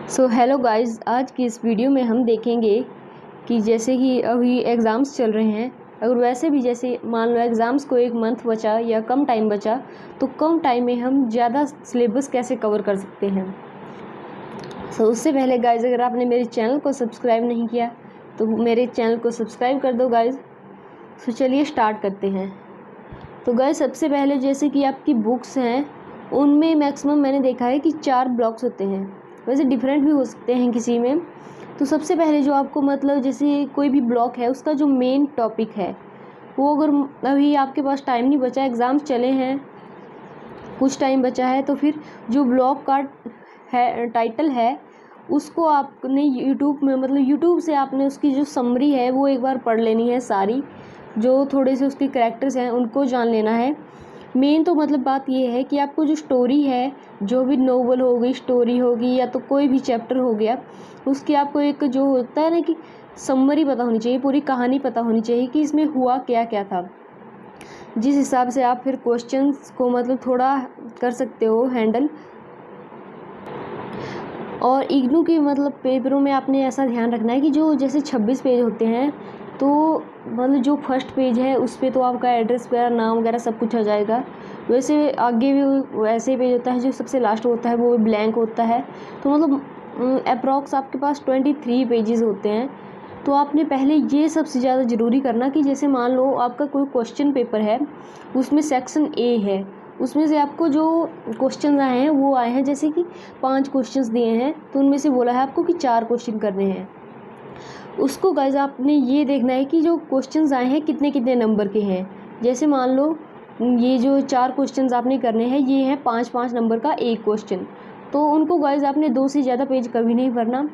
So hello guys, आज की इस वीडियो में हम देखेंगे कि जैसे कि अभी एग्ज़ाम्स चल रहे हैं। अगर वैसे भी जैसे मान लो एग्ज़ाम्स को 1 मंथ बचा या कम टाइम बचा, तो कम टाइम में हम ज़्यादा सिलेबस कैसे कवर कर सकते हैं। सो उससे पहले गाइस, अगर आपने मेरे चैनल को सब्सक्राइब नहीं किया तो मेरे चैनल को सब्सक्राइब कर दो गाइस। सो चलिए स्टार्ट करते हैं। तो गाइस, सबसे पहले जैसे कि आपकी बुक्स हैं, उनमें मैक्सिमम मैंने देखा है कि 4 ब्लॉक्स होते हैं। वैसे डिफरेंट भी हो सकते हैं किसी में। तो सबसे पहले जो आपको मतलब जैसे कोई भी ब्लॉक है, उसका जो मेन टॉपिक है वो, अगर अभी आपके पास टाइम नहीं बचा, एग्ज़ाम्स चले हैं, कुछ टाइम बचा है, तो फिर जो ब्लॉग का है टाइटल है, उसको आपने यूट्यूब में मतलब यूट्यूब से आपने उसकी जो समरी है वो एक बार पढ़ लेनी है। सारी जो थोड़े से उसके कैरेक्टर्स हैं उनको जान लेना है। मेन तो मतलब बात ये है कि आपको जो स्टोरी है, जो भी नोवेल हो गई, स्टोरी होगी, या तो कोई भी चैप्टर हो गया, उसकी आपको एक जो होता है ना कि समरी पता होनी चाहिए, पूरी कहानी पता होनी चाहिए कि इसमें हुआ क्या क्या था। जिस हिसाब से आप फिर क्वेश्चंस को मतलब थोड़ा कर सकते हो हैंडल। और इग्नू की मतलब पेपरों में आपने ऐसा ध्यान रखना है कि जो जैसे 26 पेज होते हैं, तो मतलब जो फर्स्ट पेज है उस पर तो आपका एड्रेस वगैरह, नाम वगैरह सब कुछ आ जाएगा। वैसे आगे भी वैसे पेज होता है, जो सबसे लास्ट होता है वो ब्लैंक होता है। तो मतलब अप्रॉक्स आपके पास 23 पेजेस होते हैं। तो आपने पहले ये सबसे ज़्यादा ज़रूरी करना कि जैसे मान लो आपका कोई क्वेश्चन पेपर है, उसमें सेक्शन ए है, उसमें से आपको जो क्वेश्चन आए हैं वो आए हैं, जैसे कि 5 क्वेश्चंस दिए हैं, तो उनमें से बोला है आपको कि 4 क्वेश्चन करने हैं। उसको गाइज आपने ये देखना है कि जो क्वेश्चंस आए हैं कितने कितने नंबर के हैं। जैसे मान लो ये जो 4 क्वेश्चंस आपने करने हैं, ये है 5-5 नंबर का एक क्वेश्चन। तो उनको गाइज आपने 2 से ज़्यादा पेज कभी नहीं भरना,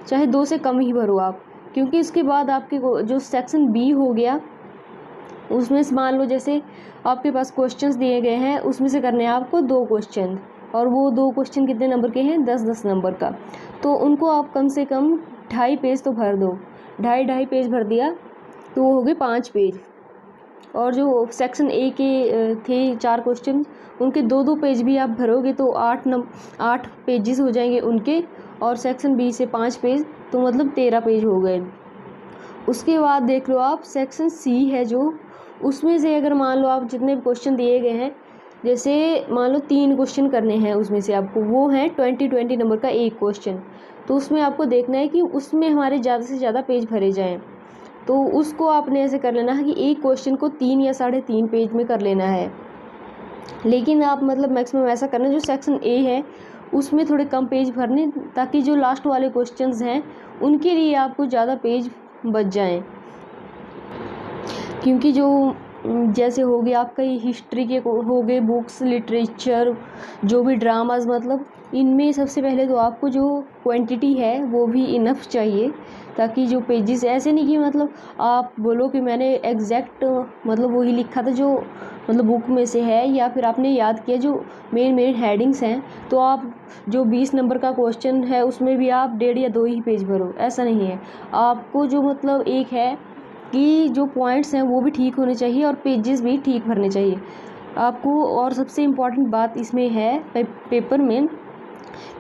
चाहे 2 से कम ही भरो आप, क्योंकि इसके बाद आपके जो सेक्शन बी हो गया, उसमें से मान लो जैसे आपके पास क्वेश्चंस दिए गए हैं, उसमें से करने हैं आपको 2 क्वेश्चन, और वो 2 क्वेश्चन कितने नंबर के हैं, 10-10 नंबर का। तो उनको आप कम से कम 2.5 पेज तो भर दो। 2.5 पेज भर दिया तो वो हो गए 5 पेज। और जो सेक्शन ए के थे 4 क्वेश्चन, उनके 2-2 पेज भी आप भरोगे तो 8 पेजेस हो जाएंगे उनके। और सेक्शन बी से 5 पेज, तो मतलब 13 पेज हो गए। उसके बाद देख लो आप सेक्शन सी है जो, उसमें से अगर मान लो आप जितने क्वेश्चन दिए गए हैं, जैसे मान लो 3 क्वेश्चन करने हैं, उसमें से आपको वो है 20 नंबर का एक क्वेश्चन। तो उसमें आपको देखना है कि उसमें हमारे ज़्यादा से ज़्यादा पेज भरे जाएं। तो उसको आपने ऐसे कर लेना है कि एक क्वेश्चन को 3 या 3.5 पेज में कर लेना है। लेकिन आप मतलब मैक्सिमम ऐसा करना जो सेक्शन ए है उसमें थोड़े कम पेज भरने, ताकि जो लास्ट वाले क्वेश्चंस हैं उनके लिए आपको ज़्यादा पेज बच जाएं। क्योंकि जो जैसे हो गया आपका ये हिस्ट्री के हो गए बुक्स, लिटरेचर, जो भी ड्रामाज, मतलब इनमें सबसे पहले तो आपको जो क्वांटिटी है वो भी इनफ चाहिए, ताकि जो पेजेस ऐसे नहीं कि मतलब आप बोलो कि मैंने एग्जैक्ट मतलब वही लिखा था जो मतलब बुक में से है, या फिर आपने याद किया जो मेन हेडिंग्स हैं, तो आप जो 20 नंबर का क्वेश्चन है उसमें भी आप 1.5 या 2 ही पेज भरो। ऐसा नहीं है, आपको जो मतलब एक है कि जो पॉइंट्स हैं वो भी ठीक होने चाहिए और पेजेस भी ठीक भरने चाहिए आपको। और सबसे इम्पॉर्टेंट बात इसमें है पेपर में,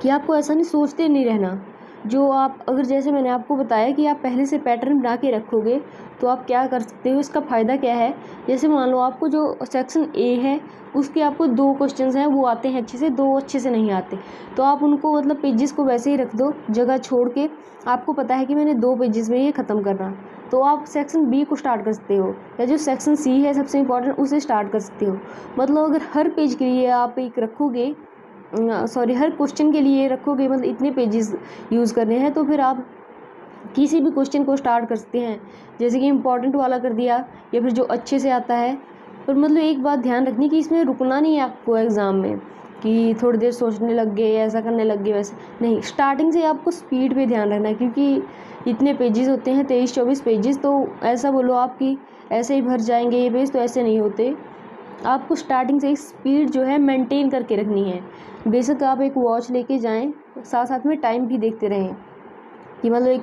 कि आपको ऐसा नहीं सोचते नहीं रहना। जो आप अगर जैसे मैंने आपको बताया कि आप पहले से पैटर्न बना के रखोगे, तो आप क्या कर सकते हो, इसका फ़ायदा क्या है। जैसे मान लो आपको जो सेक्शन ए है उसके आपको 2 क्वेश्चंस हैं वो आते हैं अच्छे से, 2 अच्छे से नहीं आते, तो आप उनको मतलब पेजेस को वैसे ही रख दो जगह छोड़ के। आपको पता है कि मैंने 2 पेजेस में ये ख़त्म करना, तो आप सेक्शन बी को स्टार्ट कर सकते हो, या जो सेक्शन सी है सबसे इम्पॉर्टेंट उसे स्टार्ट कर सकते हो। मतलब अगर हर पेज के लिए आप एक रखोगे, हर क्वेश्चन के लिए रखोगे, मतलब इतने पेजेस यूज़ करने हैं, तो फिर आप किसी भी क्वेश्चन को स्टार्ट कर सकते हैं। जैसे कि इम्पॉर्टेंट वाला कर दिया, या फिर जो अच्छे से आता है। पर मतलब एक बात ध्यान रखनी कि इसमें रुकना नहीं है आपको एग्ज़ाम में, कि थोड़ी देर सोचने लग गए, ऐसा करने लग गए, वैसे नहीं। स्टार्टिंग से आपको स्पीड पे ध्यान रखना है, क्योंकि इतने पेजेस होते हैं, 23-24 पेजेस। तो ऐसा बोलो आप कि ऐसे ही भर जाएंगे ये पेज, तो ऐसे नहीं होते। आपको स्टार्टिंग से ही स्पीड जो है मेंटेन करके रखनी है। बेशक आप एक वॉच लेके जाएं, साथ साथ में टाइम भी देखते रहें, कि मतलब एक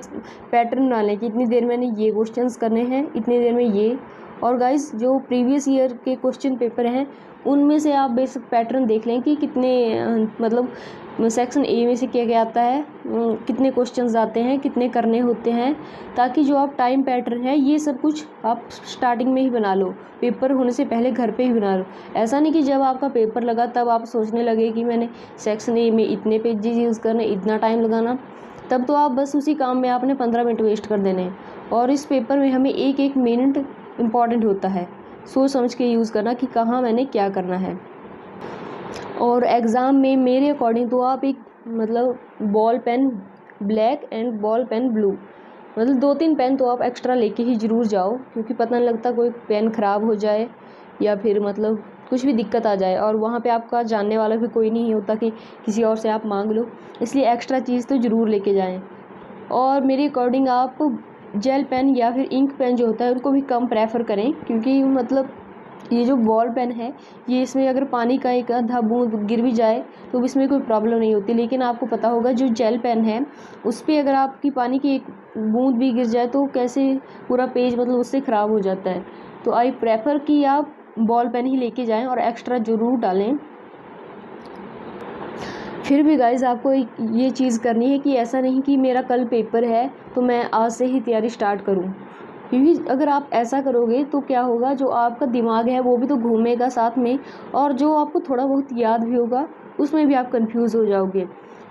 पैटर्न बना लें कि इतनी देर मैंने ये क्वेश्चंस करने हैं, इतनी देर में ये, और गाइस जो प्रीवियस ईयर के क्वेश्चन पेपर हैं उनमें से आप बेसिक पैटर्न देख लें कि कितने मतलब सेक्शन ए में से क्या क्या आता है, कितने क्वेश्चंस आते हैं, कितने करने होते हैं, ताकि जो आप टाइम पैटर्न है ये सब कुछ आप स्टार्टिंग में ही बना लो, पेपर होने से पहले घर पे ही बना लो। ऐसा नहीं कि जब आपका पेपर लगा तब आप सोचने लगे कि मैंने सेक्शन ए में इतने पेजेस यूज़ करने, इतना टाइम लगाना। तब तो आप बस उसी काम में आपने 15 मिनट वेस्ट कर देने हैं। और इस पेपर में हमें एक एक मिनट इम्पॉर्टेंट होता है, सोच समझ के यूज़ करना कि कहाँ मैंने क्या करना है। और एग्ज़ाम में मेरे अकॉर्डिंग तो आप एक मतलब ball pen black and ball pen blue, मतलब 2-3 पेन तो आप एक्स्ट्रा लेके ही ज़रूर जाओ, क्योंकि पता नहीं लगता कोई पेन ख़राब हो जाए या फिर मतलब कुछ भी दिक्कत आ जाए, और वहाँ पे आपका जानने वाला भी कोई नहीं होता कि किसी और से आप मांग लो, इसलिए एक्स्ट्रा चीज़ तो ज़रूर लेके जाएं। और मेरे अकॉर्डिंग आप जेल पेन या फिर इंक पेन जो होता है उनको भी कम प्रेफर करें, क्योंकि मतलब ये जो बॉल पेन है ये इसमें अगर पानी का एक आधा बूंद गिर भी जाए तो इसमें कोई प्रॉब्लम नहीं होती। लेकिन आपको पता होगा जो जेल पेन है उस पर अगर आपकी पानी की एक बूंद भी गिर जाए तो कैसे पूरा पेज मतलब उससे ख़राब हो जाता है। तो आई प्रेफर कि आप बॉल पेन ही लेके जाएं और एक्स्ट्रा ज़रूर डालें। फिर भी गाइज़ आपको ये चीज़ करनी है कि ऐसा नहीं कि मेरा कल पेपर है तो मैं आज से ही तैयारी स्टार्ट करूं, क्योंकि अगर आप ऐसा करोगे तो क्या होगा, जो आपका दिमाग है वो भी तो घूमेगा साथ में, और जो आपको थोड़ा बहुत याद भी होगा उसमें भी आप कंफ्यूज हो जाओगे।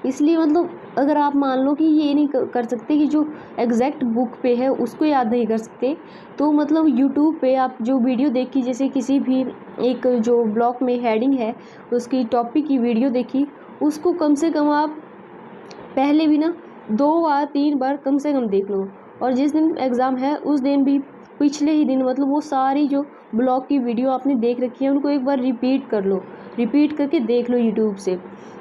इसलिए मतलब अगर आप मान लो कि ये नहीं कर सकते कि जो एग्जैक्ट बुक पे है उसको याद नहीं कर सकते, तो मतलब यूट्यूब पे आप जो वीडियो देखी, जैसे किसी भी एक जो ब्लॉग में हेडिंग है उसकी टॉपिक की वीडियो देखी, उसको कम से कम आप पहले भी ना 2 बार 3 बार कम से कम देख लो, और जिस दिन एग्ज़ाम है उस दिन भी पिछले ही दिन मतलब वो सारी जो ब्लॉग की वीडियो आपने देख रखी है उनको एक बार रिपीट कर लो, रिपीट करके देख लो यूट्यूब से,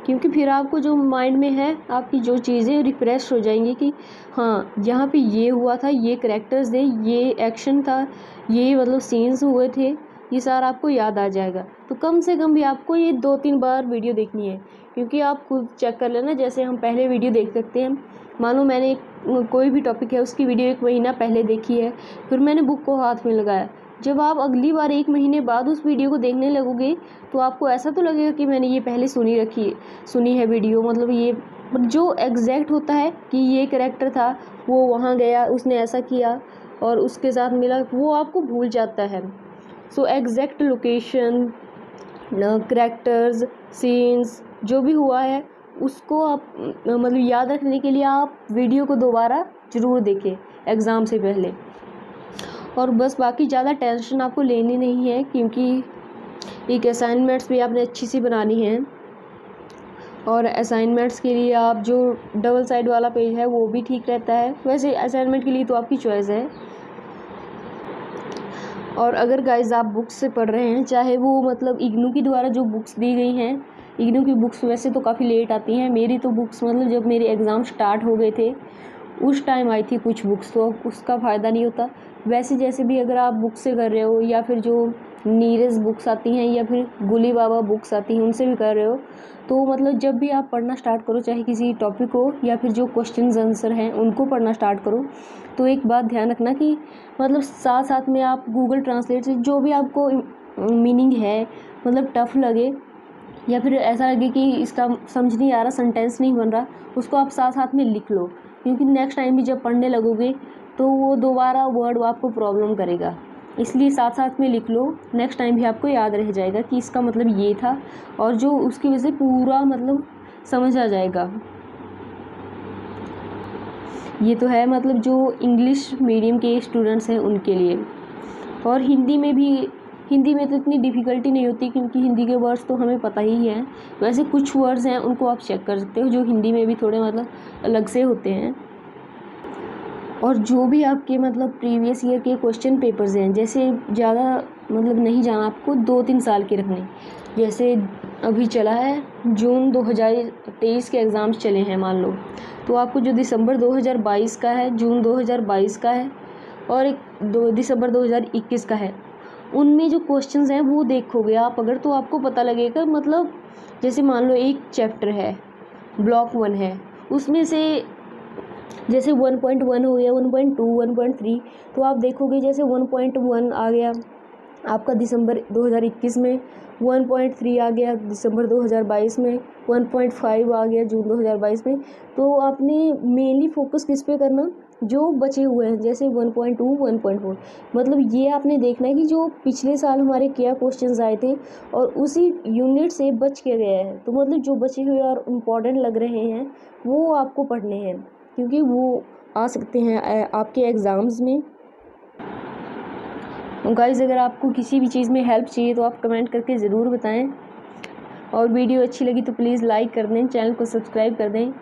क्योंकि फिर आपको जो माइंड में है आपकी जो चीज़ें रिफ्रेश हो जाएंगी कि हाँ यहाँ पे ये हुआ था, ये करैक्टर्स थे, ये एक्शन था, ये मतलब सीन्स हुए थे, ये सारा आपको याद आ जाएगा। तो कम से कम भी आपको ये 2-3 बार वीडियो देखनी है, क्योंकि आप खुद चेक कर लेना, जैसे हम पहले वीडियो देख सकते हैं, मान लो मैंने कोई भी टॉपिक है उसकी वीडियो 1 महीना पहले देखी है, फिर मैंने बुक को हाथ में लगाया, जब आप अगली बार 1 महीने बाद उस वीडियो को देखने लगोगे तो आपको ऐसा तो लगेगा कि मैंने ये पहले सुनी है वीडियो, मतलब ये जो एग्जैक्ट होता है कि ये कैरेक्टर था, वो वहाँ गया, उसने ऐसा किया और उसके साथ मिला, वो आपको भूल जाता है। So exact location, characters, scenes जो भी हुआ है उसको आप मतलब याद रखने के लिए आप वीडियो को दोबारा ज़रूर देखें एग्ज़ाम से पहले। और बस बाकी ज़्यादा टेंशन आपको लेनी नहीं है, क्योंकि एक असाइनमेंट्स भी आपने अच्छी सी बनानी है, और असाइनमेंट्स के लिए आप जो डबल साइड वाला पेज है वो भी ठीक रहता है। वैसे असाइनमेंट के लिए तो आपकी चॉइस है। और अगर गाइज आप बुक्स से पढ़ रहे हैं, चाहे वो मतलब इग्नू की द्वारा जो बुक्स दी गई हैं, इग्नू की बुक्स वैसे तो काफ़ी लेट आती हैं, मेरी तो बुक्स मतलब जब मेरे एग्ज़ाम स्टार्ट हो गए थे उस टाइम आई थी कुछ बुक्स, तो उसका फ़ायदा नहीं होता। वैसे जैसे भी अगर आप बुक से कर रहे हो, या फिर जो नीरज बुक्स आती हैं या फिर गुली बाबा बुक्स आती हैं उनसे भी कर रहे हो, तो मतलब जब भी आप पढ़ना स्टार्ट करो, चाहे किसी टॉपिक को या फिर जो क्वेश्चन आंसर हैं उनको पढ़ना स्टार्ट करो, तो एक बात ध्यान रखना कि मतलब साथ साथ में आप गूगल ट्रांसलेट से जो भी आपको मीनिंग है मतलब टफ़ लगे या फिर ऐसा लगे कि इसका समझ नहीं आ रहा, सेंटेंस नहीं बन रहा, उसको आप साथ साथ में लिख लो, क्योंकि नेक्स्ट टाइम भी जब पढ़ने लगोगे तो वो दोबारा वर्ड आपको प्रॉब्लम करेगा। इसलिए साथ साथ में लिख लो, नेक्स्ट टाइम भी आपको याद रह जाएगा कि इसका मतलब ये था, और जो उसकी वजह से पूरा मतलब समझ आ जाएगा। ये तो है मतलब जो इंग्लिश मीडियम के स्टूडेंट्स हैं उनके लिए। और हिंदी में तो इतनी डिफ़िकल्टी नहीं होती, क्योंकि हिंदी के वर्ड्स तो हमें पता ही हैं। वैसे कुछ वर्ड्स हैं उनको आप चेक कर सकते हो जो हिंदी में भी थोड़े मतलब अलग से होते हैं। और जो भी आपके मतलब प्रीवियस ईयर के क्वेश्चन पेपर्स हैं, जैसे ज़्यादा मतलब नहीं जाना आपको, 2-3 साल के रखने। जैसे अभी चला है जून 2023 के एग्ज़ाम्स चले हैं मान लो, तो आपको जो दिसंबर 2022 का है, जून 2022 का है और दिसंबर 2021 का है, उनमें जो क्वेश्चंस हैं वो देखोगे आप अगर, तो आपको पता लगेगा मतलब जैसे मान लो एक चैप्टर है, ब्लॉक 1 है, उसमें से जैसे 1.1 हो गया, 1.2, 1.3, तो आप देखोगे जैसे 1.1 आ गया आपका दिसंबर 2021 में, 1.3 आ गया दिसंबर 2022 में, 1.5 आ गया जून 2022 में। तो आपने मेनली फोकस किस पे करना, जो बचे हुए हैं, जैसे 1.2, 1.4, मतलब ये आपने देखना है कि जो पिछले साल हमारे क्या क्वेश्चंस आए थे और उसी यूनिट से बच के गया है, तो मतलब जो बचे हुए और इम्पॉर्टेंट लग रहे हैं वो आपको पढ़ने हैं, क्योंकि वो आ सकते हैं आपके एग्ज़ाम्स में। गाइज़, अगर आपको किसी भी चीज़ में हेल्प चाहिए तो आप कमेंट करके ज़रूर बताएं, और वीडियो अच्छी लगी तो प्लीज़ लाइक कर दें, चैनल को सब्सक्राइब कर दें।